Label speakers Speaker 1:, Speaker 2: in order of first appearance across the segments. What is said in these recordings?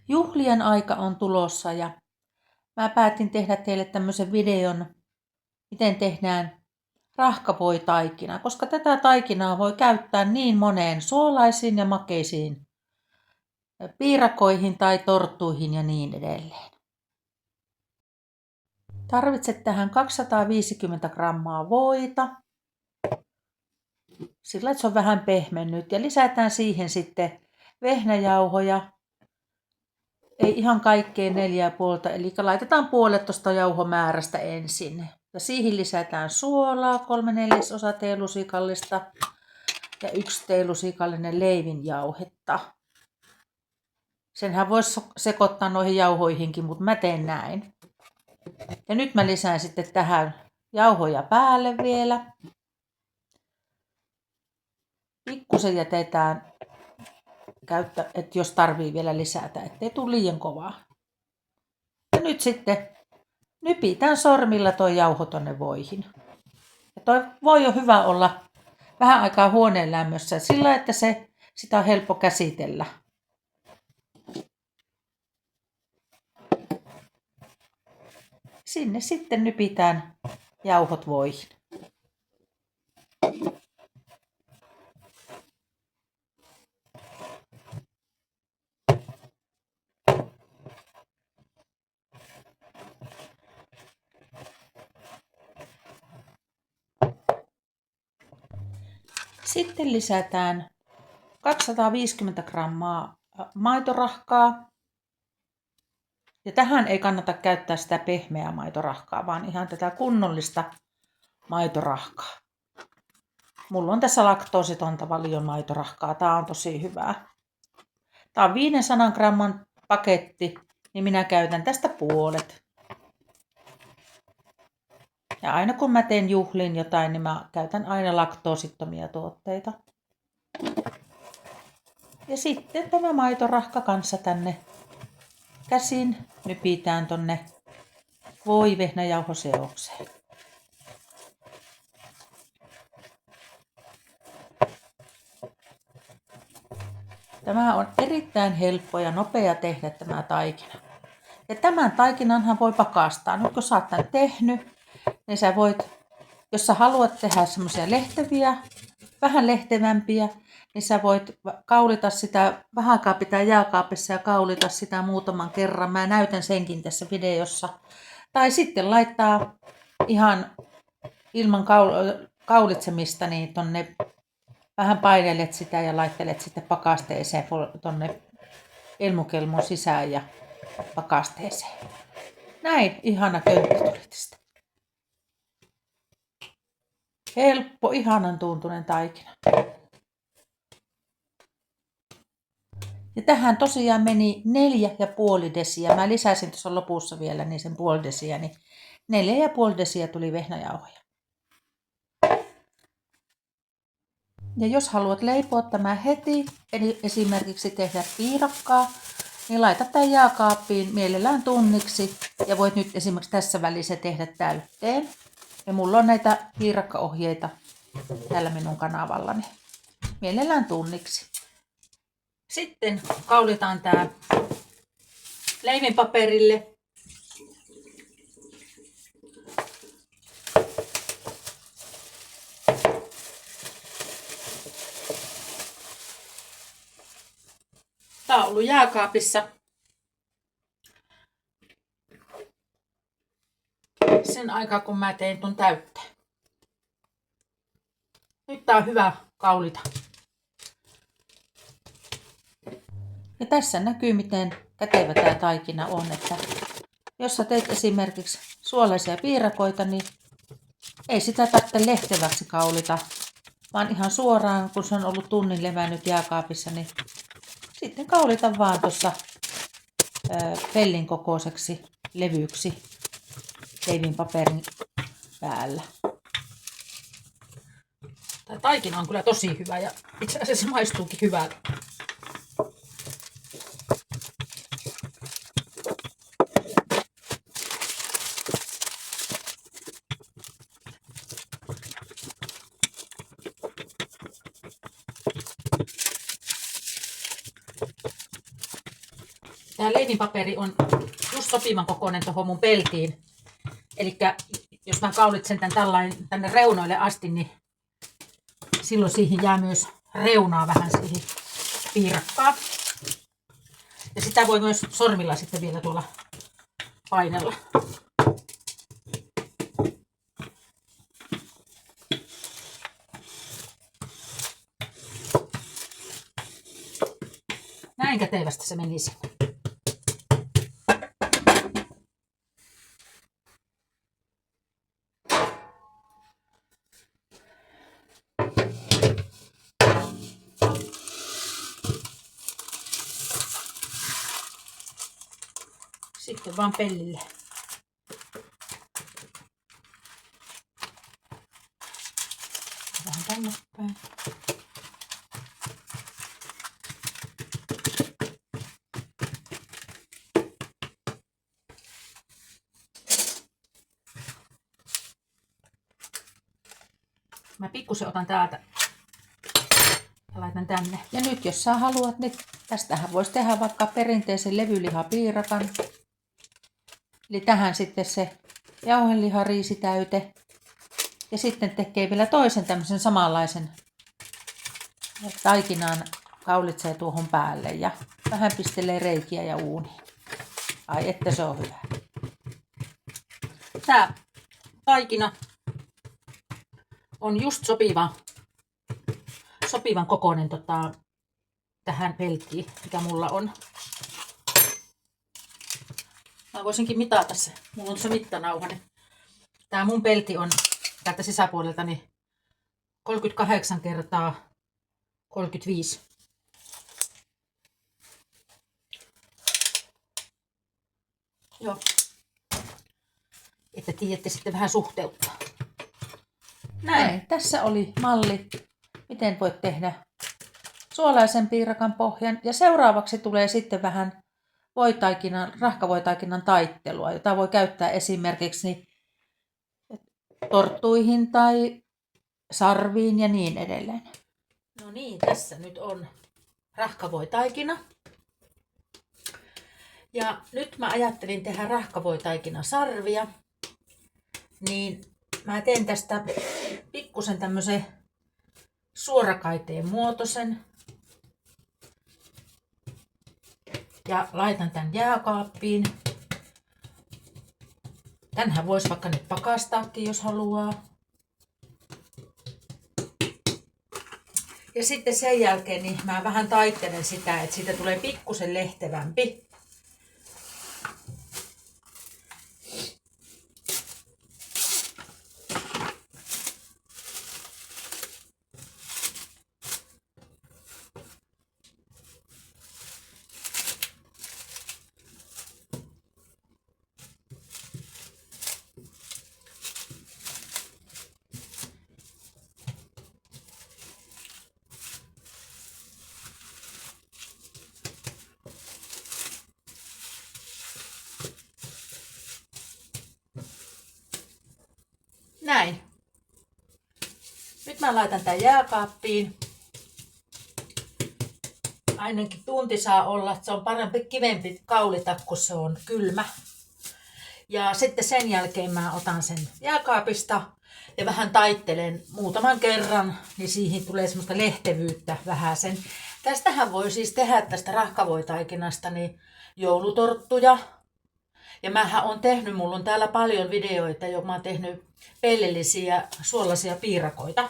Speaker 1: Juhlien aika on tulossa ja mä päätin tehdä teille tämmöisen videon, miten tehdään rahkavoitaikina, koska tätä taikinaa voi käyttää niin moneen suolaisiin ja makeisiin piirakoihin tai torttuihin ja niin edelleen. Tarvitset tähän 250 grammaa voita, sillä että se on vähän pehmennyt, ja lisätään siihen sitten vehnäjauhoja. Ei ihan kaikkeen 4,5, eli laitetaan puolet tuosta jauhomäärästä ensin. Ja siihen lisätään suolaa 3/4 teelusikallista ja 1 teelusikallinen leivinjauhetta. Senhän voisi sekoittaa noihin jauhoihinkin, mutta mä teen näin. Ja nyt mä lisään sitten tähän jauhoja päälle vielä. Pikkusen jätetään että jos tarvii vielä lisätä, ettei tule liian kovaa. Ja nyt sitten nypitään sormilla tuo jauho tonne voihin. Ja toi voi on hyvä olla vähän aikaa huoneen lämmössä sillä, että sitä on helppo käsitellä. Sinne sitten nypitään jauhot voihin. Sitten lisätään 250 grammaa maitorahkaa. Ja tähän ei kannata käyttää sitä pehmeää maitorahkaa, vaan ihan tätä kunnollista maitorahkaa. Mulla on tässä laktoositonta valion maitorahkaa. Tää on tosi hyvää. Tää on 500 gramman paketti, niin minä käytän tästä puolet. Ja aina kun mä teen juhliin jotain, niin mä käytän aina laktoosittomia tuotteita. Ja sitten tämä maitorahka kanssa tänne käsin nypitään tonne voivehnäjauhoseokseen. Tämä on erittäin helppo ja nopea tehdä tämä taikina. Ja tämän taikinanhan voi pakastaa. Nyt kun sä oot tän tehnyt, niin sä voit, jos sä haluat tehdä semmoisia lehteviä, vähän lehtevämpiä, niin sä voit kaulita sitä, vähän aikaa pitää jääkaapissa ja kaulita sitä muutaman kerran. Mä näytän senkin tässä videossa. Tai sitten laittaa ihan ilman kaulitsemista niin tonne, vähän painelet sitä ja laittelet sitten pakasteeseen tonne elmukelmun sisään ja pakasteeseen. Näin ihana köntti tuli tästä. Helppo, ihanan tuntunen taikina. Ja tähän tosiaan meni 4,5 desiä. Mä lisäsin tuossa lopussa vielä niin sen puoli desiä, niin 4,5 desiä tuli vehnäjauhoja. Ja jos haluat leipoa tämä heti, eli esimerkiksi tehdä piirakkaa, niin laita tämän jääkaappiin mielellään tunniksi. Ja voit nyt esimerkiksi tässä välissä tehdä täytteen. Ja mulla on näitä piirakkaohjeita tällä minun kanavallani. Mielellään tunniksi. Sitten kaulitaan tää leivinpaperille. Tää on ollut jääkaapissa sen aikaa, kun mä tein ton täytteen. Nyt tää on hyvä kaulita. Ja tässä näkyy, miten kätevä tää taikina on, että jos sä teet esimerkiksi suolaisia piirakoita, niin ei sitä tarvitse lehteväksi kaulita, vaan ihan suoraan, kun se on ollut tunnin levännyt jääkaapissa, niin sitten kaulita vaan tuossa pellin kokoiseksi levyksi leivinpaperin päällä. Tämä taikina on kyllä tosi hyvä ja itse asiassa maistuukin hyvältä. Tämä leivinpaperi on just sopivan kokoinen tuohon mun peltiin. Eli jos mä kaulitsen tän tällainen tänne reunoille asti, niin silloin siihen jää myös reunaa vähän siihen piirakkaan. Ja sitä voi myös sormilla sitten vielä tuolla painella. Näin kätevästi se menisi. Sitten vaan pellille. Vähän tänne päin. Mä pikkusen otan täältä ja laitan tänne. Ja nyt jos sä haluat, niin tästähän voisi tehdä vaikka perinteisen levylihapiirakan. Eli tähän sitten se jauhelihariisitäyte. Ja sitten tekee vielä toisen tämmöisen samanlaisen taikinaan, kaulitsee tuohon päälle ja vähän pistelee reikiä ja uuniin. Ai että se on hyvä. Tää taikina on just sopivan kokoinen tähän pelkkiin, mikä mulla on. Mä voisinkin mitata se. Mulla on se mittanauha. Tää mun pelti on täältä sisäpuolelta niin 38 kertaa 35. Joo. Että tiedätte sitten vähän suhteuttaa. Näin. Tässä oli malli, miten voit tehdä suolaisen piirakan pohjan. Ja seuraavaksi tulee sitten vähän rahkavoitaikinan taittelua, jota voi käyttää esimerkiksi torttuihin tai sarviin ja niin edelleen. No niin, tässä nyt on rahkavoitaikina. Ja nyt mä ajattelin tehdä rahkavoitaikina sarvia. Niin mä teen tästä pikkusen tämmöisen suorakaiteen muotoisen. Ja laitan tän jääkaappiin. Tänhän voisi vaikka nyt pakastaakin, jos haluaa. Ja sitten sen jälkeen niin mä vähän taittelen sitä, että siitä tulee pikkusen lehtevämpi. Näin. Nyt mä laitan tän jääkaappiin. Ainakin tunti saa olla, se on parempi kivempi kaulita, kun se on kylmä. Ja sitten sen jälkeen mä otan sen jääkaapista ja vähän taittelen muutaman kerran, niin siihen tulee semmoista lehtevyyttä vähäsen. Tästähän voi siis tehdä tästä rahkavoitaikinasta niin joulutorttuja. Ja mähän on tehnyt, mulla on täällä paljon videoita, jo mä oon tehnyt pellillisiä suolaisia piirakoita.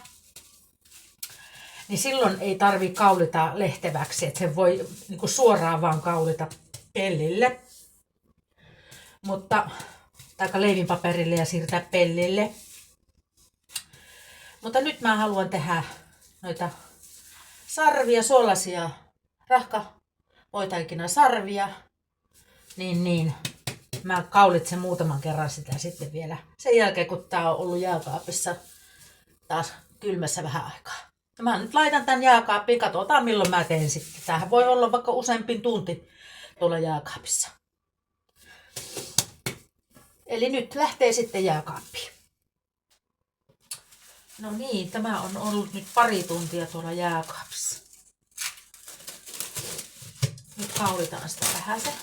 Speaker 1: Niin silloin ei tarvi kaulita lehteväksi, että se voi niinku suoraan vaan kaulita pellille. Mutta, taikka leivinpaperille ja siirtää pellille. Mutta nyt mä haluan tehdä noita sarvia, suolaisia rahkavoitaikina sarvia. Niin. Mä kaulitsen muutaman kerran sitä sitten vielä. Sen jälkeen kun tää on ollut jääkaapissa taas kylmässä vähän aikaa. Ja mä nyt laitan tän jääkaappiin, katsotaan milloin mä teen sitten. Tämähän voi olla vaikka useampi tunti tuolla jääkaapissa. Eli nyt lähtee sitten jääkaappiin. No niin, tämä on ollut nyt pari tuntia tuolla jääkaapissa. Nyt kaulitaan sitä vähäsen.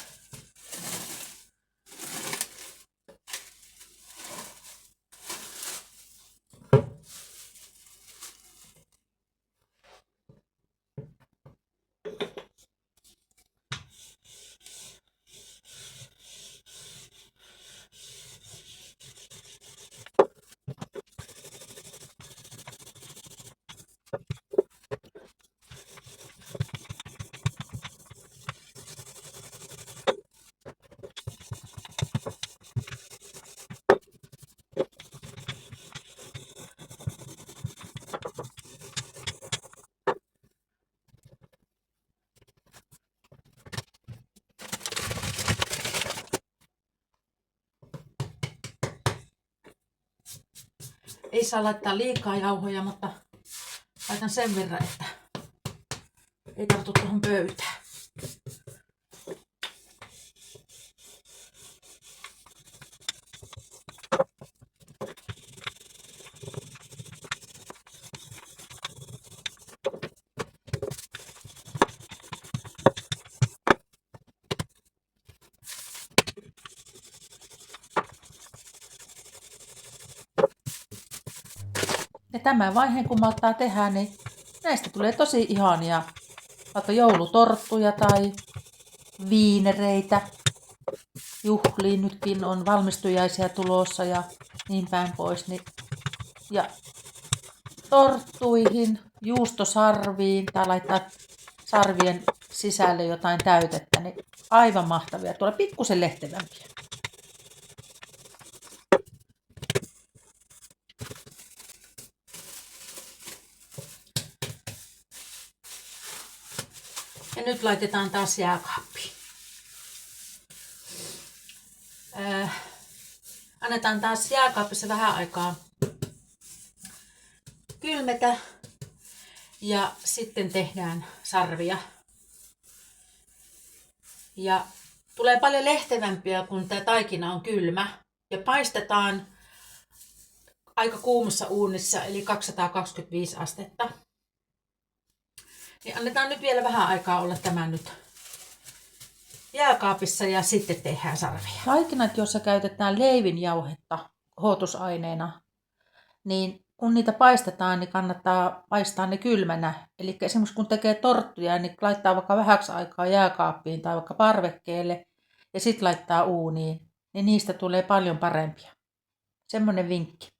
Speaker 1: Ei saa laittaa liikaa jauhoja, mutta laitan sen verran, että ei tartu tuohon pöytään. Ja tämän vaiheen kun malttaa tehdä, niin näistä tulee tosi ihania vaikka joulutorttuja tai viinereitä. Juhliin nytkin on valmistujaisia tulossa ja niin päin pois. Ja torttuihin, juustosarviin tai laittaa sarvien sisälle jotain täytettä, niin aivan mahtavia. Tuolla pikkusen lehtevämpiä. Ja nyt laitetaan taas jääkaappiin. Annetaan taas jääkaapissa vähän aikaa kylmetä ja sitten tehdään sarvia. Ja tulee paljon lehtevämpiä, kun tämä taikina on kylmä. Ja paistetaan aika kuumassa uunissa, eli 225 astetta. Niin annetaan nyt vielä vähän aikaa olla tämä nyt jääkaapissa ja sitten tehdään sarvia. Taikinat, joissa käytetään leivinjauhetta kohotusaineena, niin kun niitä paistetaan, niin kannattaa paistaa ne kylmänä. Eli esimerkiksi kun tekee torttuja, niin laittaa vaikka vähäksi aikaa jääkaappiin tai vaikka parvekkeelle ja sitten laittaa uuniin, niin niistä tulee paljon parempia. Semmoinen vinkki.